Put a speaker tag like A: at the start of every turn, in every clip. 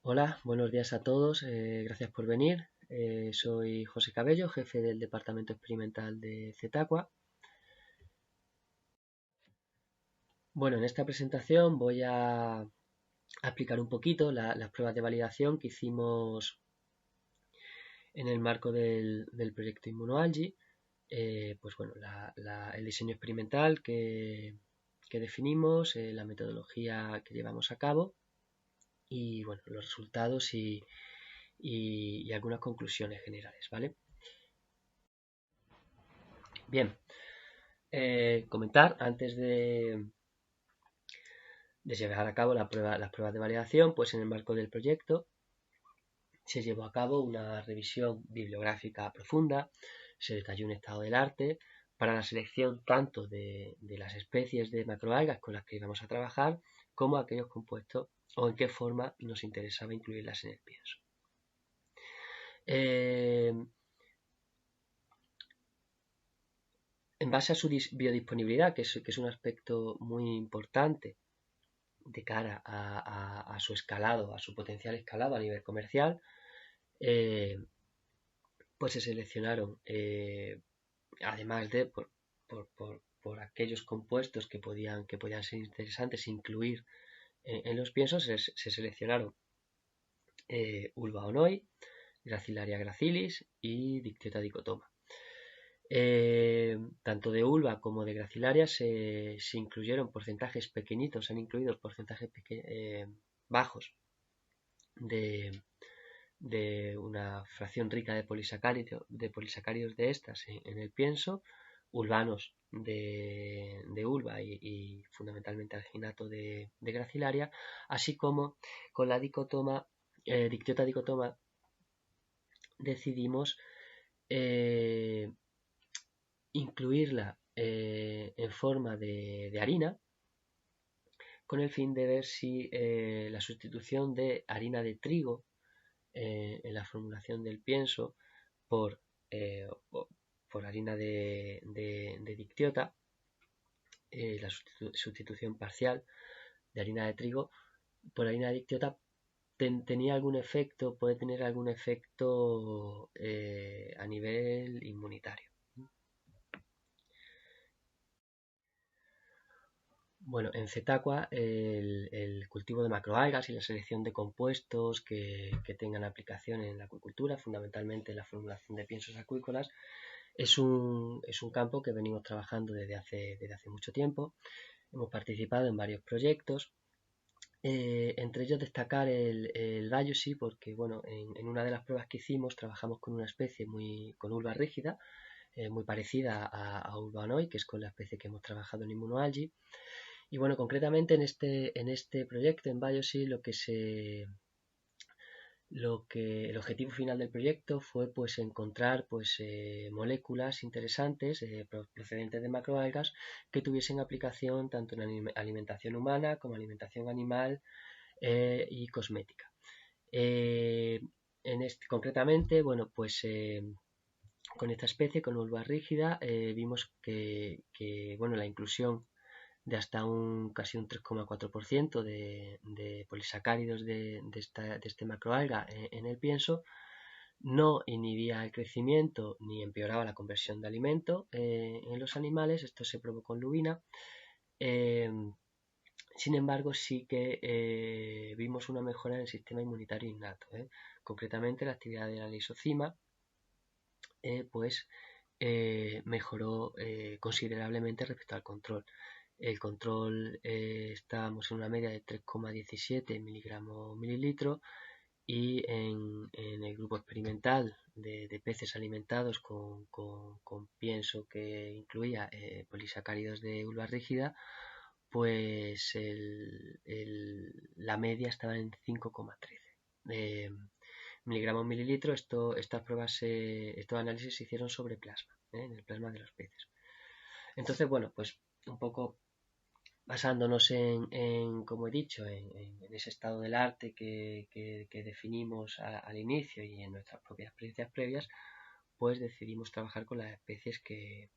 A: Hola, buenos días a todos, gracias por venir. Soy José Cabello, jefe del Departamento Experimental de Cetaqua. Bueno, en esta presentación voy a explicar un poquito las pruebas de validación que hicimos en el marco del proyecto ImmunoAlgi. Pues bueno, el diseño experimental que definimos, la metodología que llevamos a cabo y bueno, los resultados y algunas conclusiones generales, ¿vale? Bien, comentar antes de llevar a cabo las pruebas de validación, pues en el marco del proyecto se llevó a cabo una revisión bibliográfica profunda, se detalló un estado del arte para la selección tanto de las especies de macroalgas con las que íbamos a trabajar, como aquellos compuestos o en qué forma nos interesaba incluirlas en el pienso. En base a su biodisponibilidad, que es un aspecto muy importante de cara a su escalado, a su potencial escalado a nivel comercial, pues se seleccionaron, además de por aquellos compuestos que podían ser interesantes incluir en los piensos, se seleccionaron Ulva onoi, Gracilaria gracilis y Dictyota dicotoma. Tanto de Ulva como de Gracilaria se incluyeron porcentajes pequeñitos, se han incluido porcentajes bajos de una fracción rica de polisacáridos de estas en el pienso, ulvanos de Ulva y fundamentalmente alginato de Gracilaria, así como con la Dictyota dicotoma decidimos incluirla en forma de harina, con el fin de ver si la sustitución de harina de trigo en la formulación del pienso por, por harina de dictiota, la sustitución parcial de harina de trigo por harina de dictiota tenía algún efecto, puede tener algún efecto a nivel inmunitario. Bueno, en Cetaqua el cultivo de macroalgas y la selección de compuestos que tengan aplicación en la acuicultura, fundamentalmente en la formulación de piensos acuícolas, es un campo que venimos trabajando desde hace mucho tiempo. Hemos participado en varios proyectos, entre ellos destacar el biopsy, porque bueno, en una de las pruebas que hicimos trabajamos con una especie con Ulva rígida, muy parecida a Ulva onoi, que es con la especie que hemos trabajado en ImmunoAlgi. Y bueno, concretamente en este proyecto, en biopsy, el objetivo final del proyecto fue pues encontrar pues moléculas interesantes procedentes de macroalgas que tuviesen aplicación tanto en alimentación humana como alimentación animal y cosmética. Concretamente, bueno, pues con esta especie, con Ulva rígida, vimos que bueno, la inclusión de hasta casi un 3,4% de polisacáridos de este macroalga en el pienso no inhibía el crecimiento ni empeoraba la conversión de alimento en los animales. Esto se probó con lubina. Sin embargo, sí que vimos una mejora en el sistema inmunitario innato. Concretamente, la actividad de la lisocima pues mejoró considerablemente respecto al control. El control estábamos en una media de 3,17 miligramos mililitro y en el grupo experimental de peces alimentados con pienso que incluía polisacáridos de Ulva rígida, pues la media estaba en 5,13 miligramos mililitro. Estos análisis se hicieron sobre plasma, en el plasma de los peces. Entonces, bueno, pues un poco basándonos como he dicho, en ese estado del arte que definimos al inicio y en nuestras propias experiencias previas, pues decidimos trabajar con las especies que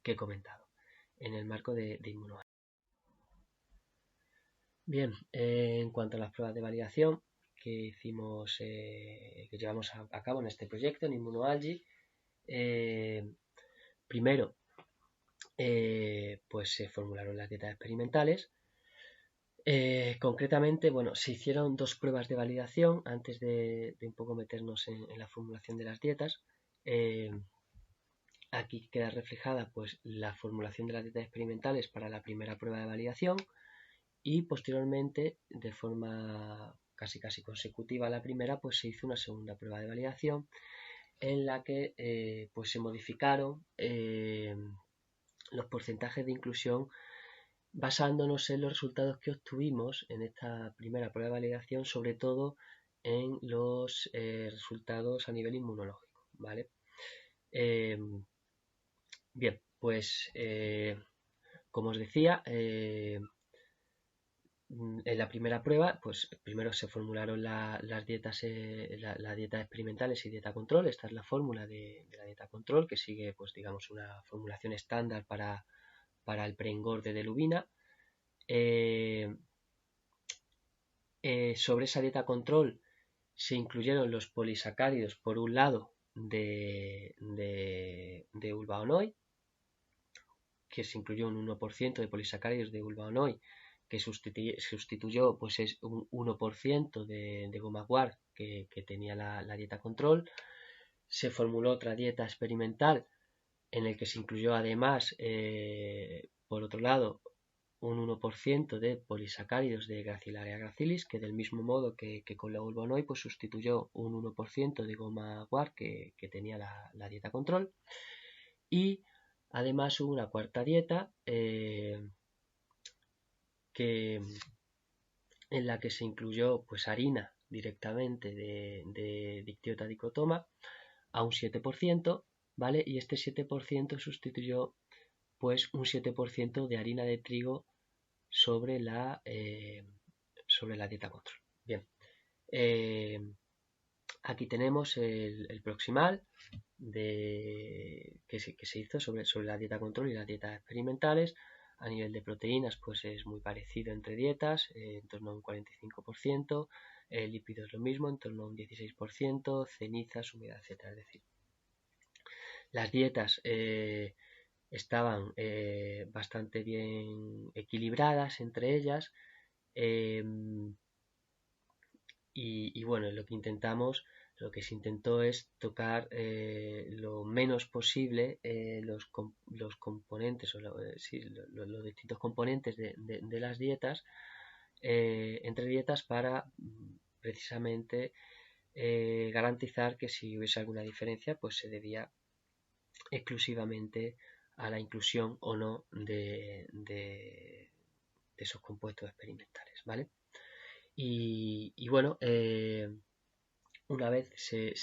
A: he comentado en el marco de ImmunoAlgi. Bien, en cuanto a las pruebas de validación, hicimos, que llevamos a cabo en este proyecto, en Immunoalgae, primero pues se formularon las dietas experimentales. Concretamente, bueno, se hicieron 2 pruebas de validación antes de un poco meternos en la formulación de las dietas. Aquí queda reflejada pues la formulación de las dietas experimentales para la primera prueba de validación y posteriormente, de forma casi consecutiva a la primera, pues se hizo una segunda prueba de validación en la que pues se modificaron los porcentajes de inclusión basándonos en los resultados que obtuvimos en esta primera prueba de validación, sobre todo en los resultados a nivel inmunológico, ¿vale? Bien, pues como os decía, en la primera prueba, pues primero se formularon las dietas, la dieta experimentales y dieta control. Esta es la fórmula de la dieta control, que sigue, pues digamos, una formulación estándar para el preengorde de lubina. Sobre esa dieta control se incluyeron los polisacáridos, por un lado, de Ulva-Onoi, que se incluyó un 1% de polisacáridos de Ulva-Onoi, que sustituyó pues es un 1% de goma guar que tenía la dieta control. Se formuló otra dieta experimental en el que se incluyó además, por otro lado, un 1% de polisacáridos de Gracilaria gracilis, que del mismo modo que con la Ulva-Onoi pues sustituyó un 1% de goma guar que tenía la dieta control. Y además hubo una cuarta dieta en la que se incluyó pues harina directamente de Dictyota dicotoma a un 7%, ¿vale? Y este 7% sustituyó pues un 7% de harina de trigo sobre la dieta control. Bien, aquí tenemos el proximal que se hizo sobre la dieta control y las dietas experimentales. A nivel de proteínas, pues es muy parecido entre dietas, en torno a un 45%, lípidos lo mismo, en torno a un 16%, cenizas, humedad, etc. Es decir, las dietas estaban bastante bien equilibradas entre ellas, y bueno, lo que se intentó es tocar lo menos posible los componentes o los distintos componentes de las dietas entre dietas para precisamente garantizar que si hubiese alguna diferencia pues se debía exclusivamente a la inclusión o no de esos compuestos experimentales, ¿vale? Y bueno, una vez se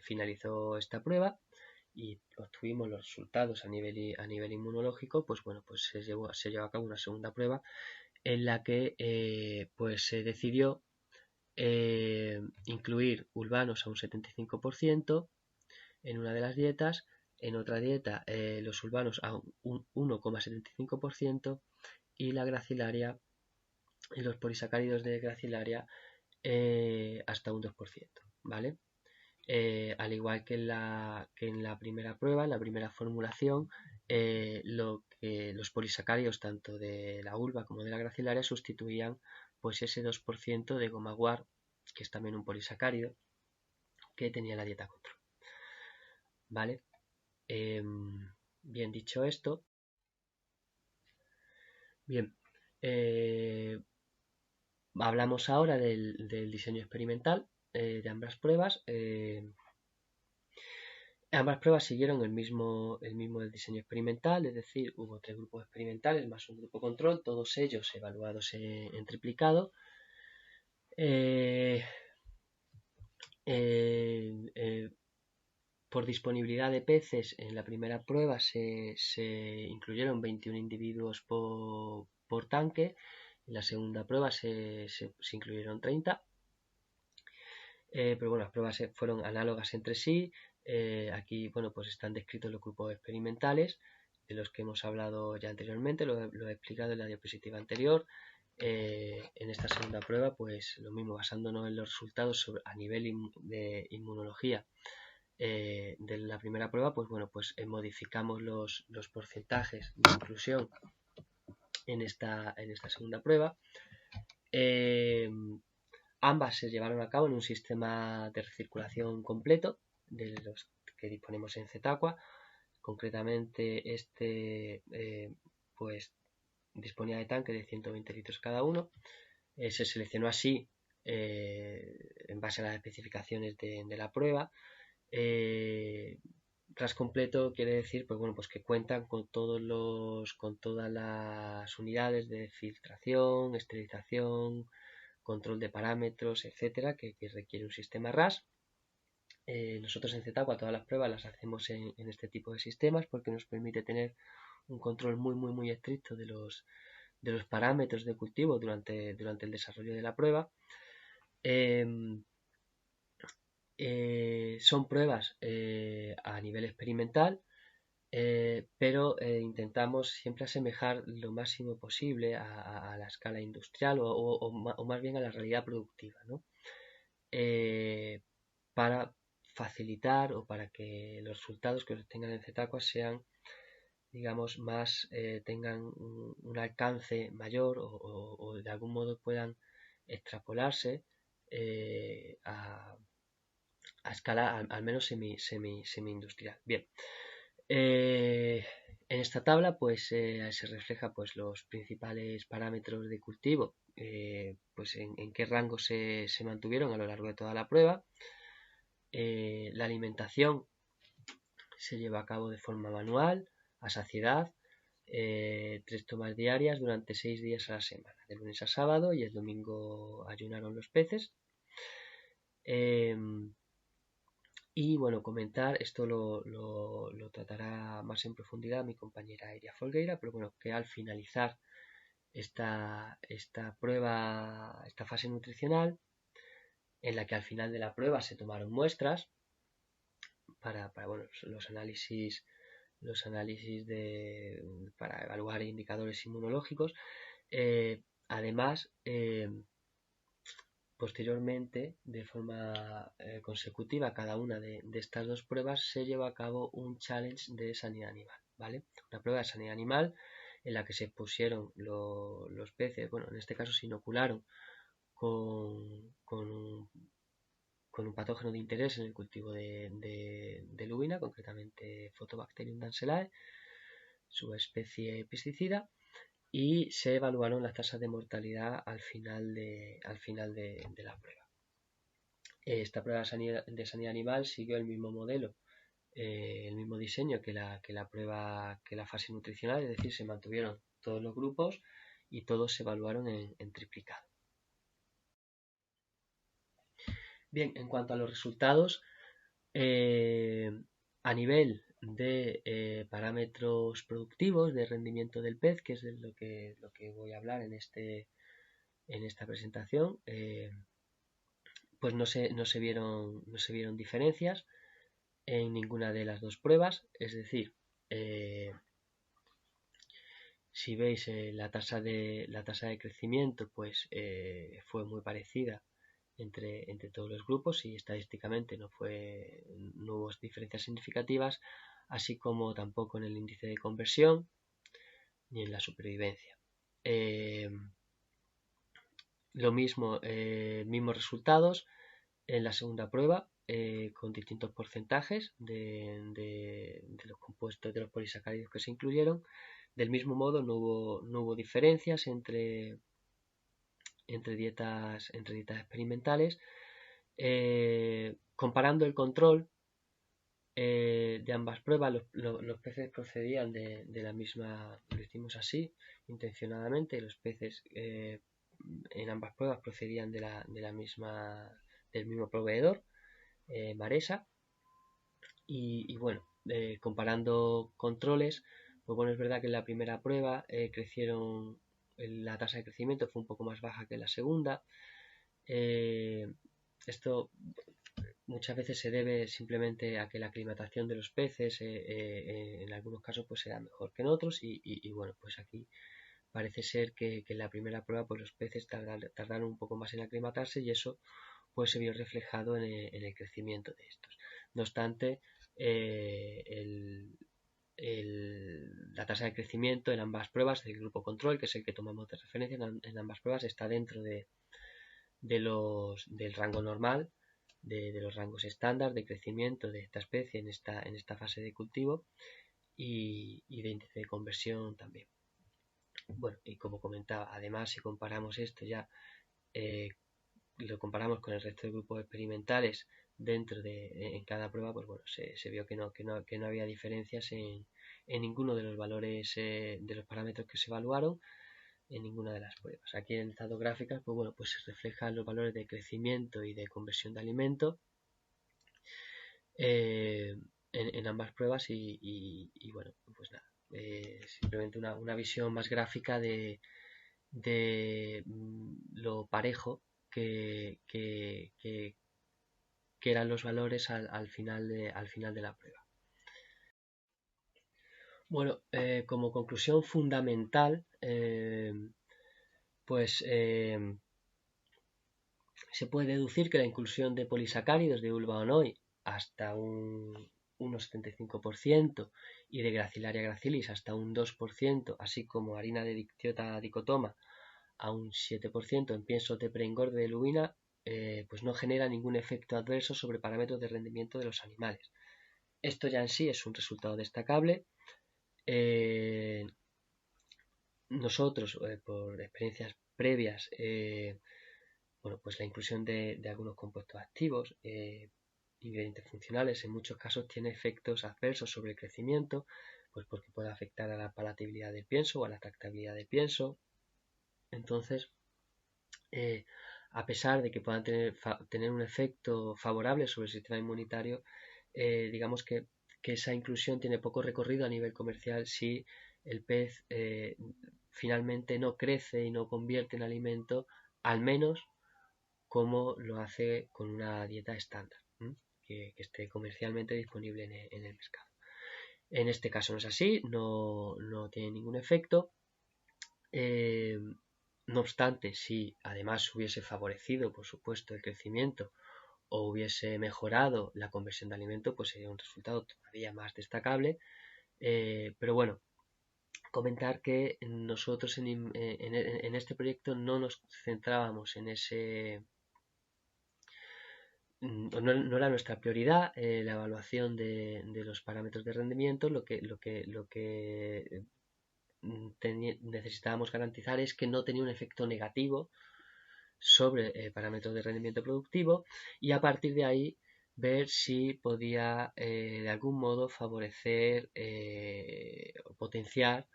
A: finalizó esta prueba y obtuvimos los resultados a nivel inmunológico, pues bueno, pues se llevó a cabo una segunda prueba en la que pues se decidió incluir ulvanos a un 75% en una de las dietas, en otra dieta los ulvanos a un 1,75% y la gracilaria y los polisacáridos de gracilaria hasta un 2%, ¿vale? Al igual que en la primera prueba, en la primera formulación, los polisacáridos tanto de la ulva como de la gracilaria sustituían pues ese 2% de goma guar, que es también un polisacárido, que tenía la dieta control, ¿vale? Bien, dicho esto, bien, hablamos ahora del diseño experimental de ambas pruebas. Ambas pruebas siguieron el mismo diseño experimental, es decir, hubo 3 grupos experimentales más un grupo control, todos ellos evaluados en triplicado. Por disponibilidad de peces, en la primera prueba se incluyeron 21 individuos por tanque, en la segunda prueba se incluyeron 30. Pero bueno, las pruebas fueron análogas entre sí. Aquí, bueno, pues están descritos los grupos experimentales de los que hemos hablado ya anteriormente, lo he explicado en la diapositiva anterior. En esta segunda prueba, pues lo mismo, basándonos en los resultados a nivel de inmunología de la primera prueba, pues bueno, pues modificamos los porcentajes de inclusión en esta segunda prueba. Ambas se llevaron a cabo en un sistema de recirculación completo de los que disponemos en Zetaqua. Concretamente pues disponía de tanque de 120 litros cada uno. Se seleccionó así en base a las especificaciones de la prueba. RAS completo quiere decir pues bueno, pues que cuentan con todas las unidades de filtración, esterilización, control de parámetros, etcétera, que requiere un sistema RAS. Nosotros en Zetaqua todas las pruebas las hacemos en este tipo de sistemas porque nos permite tener un control muy estricto de los parámetros de cultivo durante el desarrollo de la prueba. Son pruebas a nivel experimental, pero intentamos siempre asemejar lo máximo posible a la escala industrial o más bien a la realidad productiva, ¿no? Para facilitar o para que los resultados que se obtengan en Zetaqua sean, digamos, más tengan un alcance mayor o de algún modo puedan extrapolarse a escala al menos semi-industrial. Bien, en esta tabla pues se refleja pues los principales parámetros de cultivo, pues en qué rango se mantuvieron a lo largo de toda la prueba. La alimentación se lleva a cabo de forma manual, a saciedad, 3 tomas diarias durante 6 días a la semana, de lunes a sábado, y el domingo ayunaron los peces. Y bueno, comentar, esto lo tratará más en profundidad mi compañera Iria Folgueira, pero bueno, que al finalizar esta prueba, esta fase nutricional, en la que al final de la prueba se tomaron muestras para bueno, los análisis para evaluar indicadores inmunológicos. Además, posteriormente, de forma consecutiva, cada una de estas dos pruebas se lleva a cabo un challenge de sanidad animal, ¿vale? Una prueba de sanidad animal en la que se pusieron los peces, bueno, en este caso se inocularon con un patógeno de interés en el cultivo de lubina, concretamente Photobacterium danselae, subespecie piscicida, y se evaluaron las tasas de mortalidad al final de la prueba. Esta prueba de sanidad animal siguió el mismo modelo, el mismo diseño que la prueba, que la fase nutricional, es decir, se mantuvieron todos los grupos y todos se evaluaron en triplicado. Bien, en cuanto a los resultados, a nivel de parámetros productivos de rendimiento del pez, que es de lo que voy a hablar en esta presentación, pues no se vieron diferencias en ninguna de las dos pruebas. Es decir, si veis la tasa de crecimiento, pues fue muy parecida entre todos los grupos y estadísticamente no hubo diferencias significativas, así como tampoco en el índice de conversión ni en la supervivencia. Lo mismo, mismos resultados en la segunda prueba, con distintos porcentajes de los compuestos, de los polisacáridos que se incluyeron. Del mismo modo, no hubo diferencias entre dietas experimentales. Comparando el control de ambas pruebas, los peces procedían de la misma, lo hicimos así intencionadamente, los peces en ambas pruebas procedían del mismo proveedor, Maresa, y bueno, comparando controles, pues bueno, es verdad que en la primera prueba la tasa de crecimiento fue un poco más baja que en la segunda. Esto muchas veces se debe simplemente a que la aclimatación de los peces en algunos casos pues será mejor que en otros y bueno, pues aquí parece ser que en la primera prueba pues los peces tardaron un poco más en aclimatarse y eso pues se vio reflejado en el crecimiento de estos. No obstante, la tasa de crecimiento en ambas pruebas del grupo control, que es el que tomamos de referencia en ambas pruebas, está dentro del rango normal, de los rangos estándar de crecimiento de esta especie en esta fase de cultivo y de índice de conversión también. Bueno, y como comentaba, además si comparamos esto ya, lo comparamos con el resto de grupos experimentales en cada prueba, pues bueno, se vio que no había diferencias en ninguno de los valores de los parámetros que se evaluaron en ninguna de las pruebas. Aquí en estas dos gráficas, pues bueno, pues se reflejan los valores de crecimiento y de conversión de alimento en ambas pruebas y bueno, pues nada, simplemente una visión más gráfica de lo parejo que eran los valores al final de la prueba. Bueno, como conclusión fundamental, pues se puede deducir que la inclusión de polisacáridos de Ulva-Onoi hasta un 1,75% y de Gracilaria gracilis hasta un 2%, así como harina de dictiota dicotoma a un 7% en piensos de preengorde de lubina, pues no genera ningún efecto adverso sobre parámetros de rendimiento de los animales. Esto ya en sí es un resultado destacable. Nosotros, por experiencias previas, bueno, pues la inclusión de algunos compuestos activos, ingredientes funcionales, en muchos casos tiene efectos adversos sobre el crecimiento, pues porque puede afectar a la palatabilidad del pienso o a la tractabilidad del pienso. Entonces, a pesar de que puedan tener un efecto favorable sobre el sistema inmunitario, digamos que esa inclusión tiene poco recorrido a nivel comercial si el pez finalmente no crece y no convierte en alimento, al menos como lo hace con una dieta estándar, que esté comercialmente disponible en el mercado. En este caso no es así, no tiene ningún efecto. No obstante, si además hubiese favorecido, por supuesto, el crecimiento o hubiese mejorado la conversión de alimento, pues sería un resultado todavía más destacable. Pero bueno, comentar que nosotros en este proyecto no nos centrábamos en ese... No era nuestra prioridad la evaluación de los parámetros de rendimiento. Lo que necesitábamos garantizar es que no tenía un efecto negativo sobre parámetros de rendimiento productivo y a partir de ahí ver si podía de algún modo favorecer o potenciar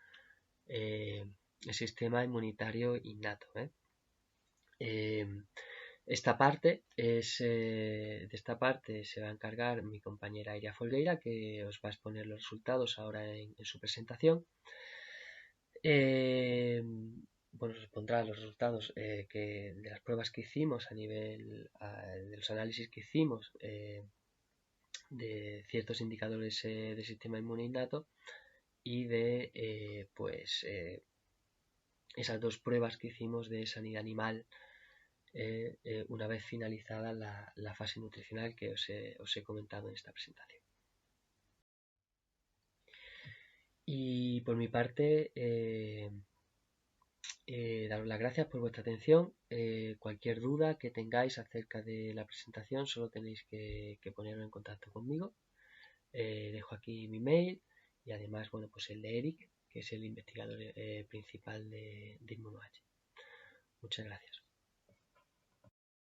A: el sistema inmunitario innato. Esta parte de esta parte se va a encargar mi compañera Iria Folgueira, que os va a exponer los resultados ahora en su presentación. Bueno, os pondrá los resultados de las pruebas que hicimos a nivel de los análisis que hicimos de ciertos indicadores del sistema inmune innato y de esas dos pruebas que hicimos de sanidad animal una vez finalizada la fase nutricional que os he comentado en esta presentación. Y por mi parte, daros las gracias por vuestra atención. Cualquier duda que tengáis acerca de la presentación, solo tenéis que poneros en contacto conmigo. Dejo aquí mi mail y además, bueno, pues el de Eric, que es el investigador principal de InmunoH. Muchas gracias.